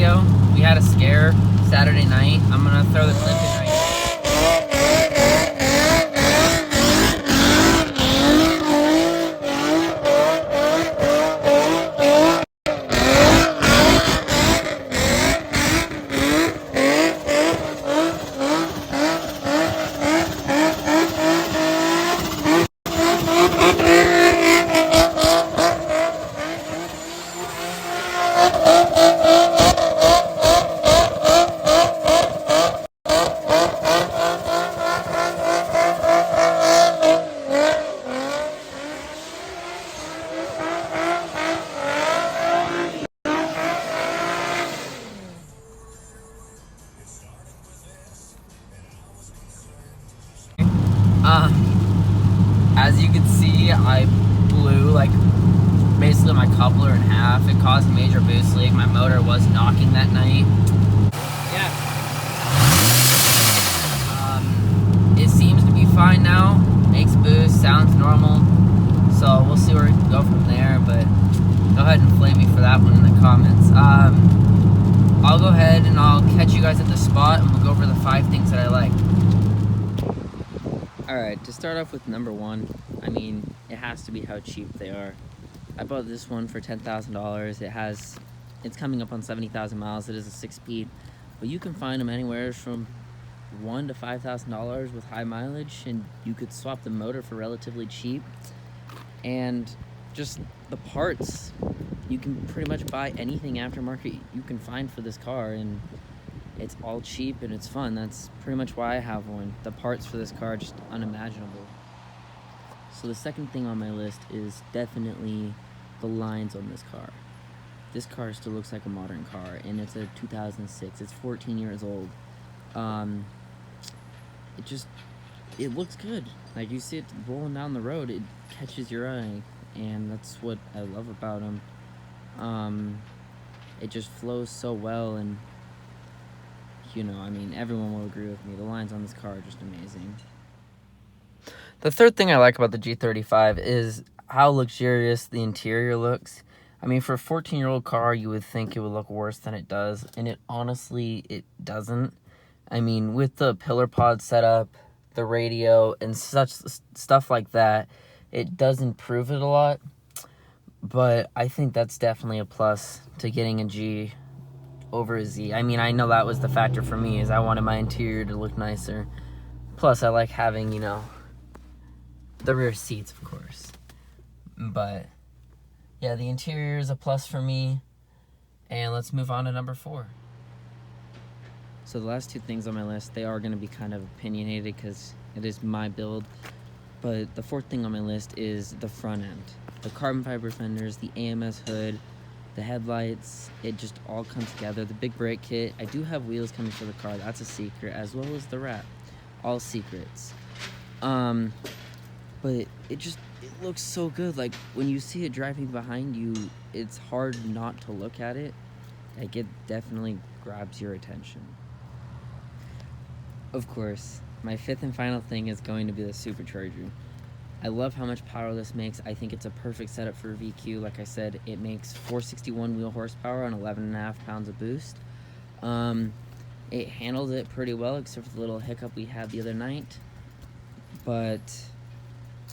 video. We had a scare Saturday night. I'm gonna throw the clip in right now. As you can see, I blew like basically my coupler in half. It caused a major boost leak. My motor was knocking that night. Yeah. It seems to be fine now. Makes boost, sounds normal. So we'll see where we can go from there. But go ahead and flame me for that one in the comments. I'll go ahead and I'll catch you guys at the spot and we'll go over the 5 things that I like. Alright, to start off with number 1, I mean, it has to be how cheap they are. I bought this one for $10,000. It's coming up on 70,000 miles. It is a 6-speed, but you can find them anywhere from $1,000 to $5,000 with high mileage, and you could swap the motor for relatively cheap. And just the parts, you can pretty much buy anything aftermarket you can find for this car, and it's all cheap and it's fun. That's pretty much why I have one. The parts for this car are just unimaginable. So the second thing on my list is definitely the lines on this car. This car still looks like a modern car, and it's a 2006. It's 14 years old. It looks good. Like, you see it rolling down the road, it catches your eye, and that's what I love about them. It just flows so well, and you know, I mean, everyone will agree with me. The lines on this car are just amazing. The third thing I like about the G35 is how luxurious the interior looks. I mean, for a 14-year-old car, you would think it would look worse than it does, and it doesn't. I mean, with the pillar pod setup, the radio, and such stuff like that, it does improve it a lot. But I think that's definitely a plus to getting a G over a Z. I mean, I know that was the factor for me, is I wanted my interior to look nicer. Plus, I like having, you know, the rear seats, of course. But yeah, the interior is a plus for me. And let's move on to number 4. So the last 2 things on my list, they are going to be kind of opinionated because it is my build. But the 4th thing on my list is the front end. The carbon fiber fenders, the AMS hood, the headlights, it just all comes together. The big brake kit. I do have wheels coming for the car. That's a secret, as well as the wrap. All secrets. But it looks so good. Like, when you see it driving behind you, it's hard not to look at it. Like, it definitely grabs your attention. Of course, my 5th and final thing is going to be the Supercharger. I love how much power this makes. I think it's a perfect setup for a VQ. Like I said, it makes 461 wheel horsepower on 11.5 pounds of boost. It handles it pretty well, except for the little hiccup we had the other night. But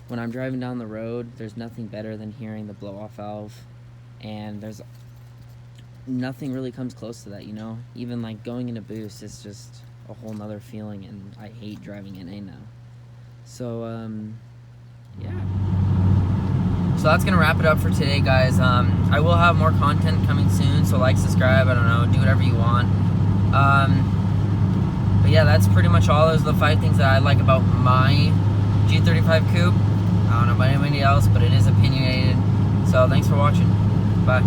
when I'm driving down the road, there's nothing better than hearing the blow-off valve. And there's nothing really comes close to that, you know? Even like going into boost, it's just a whole nother feeling, and I hate driving in A now. So, yeah. So that's gonna wrap it up for today, guys. I will have more content coming soon, so like, subscribe, I don't know, do whatever you want. But yeah, that's pretty much all. Those are the 5 things that I like about my G35 Coupe. I don't know about anybody else, but it is opinionated. So thanks for watching. Bye.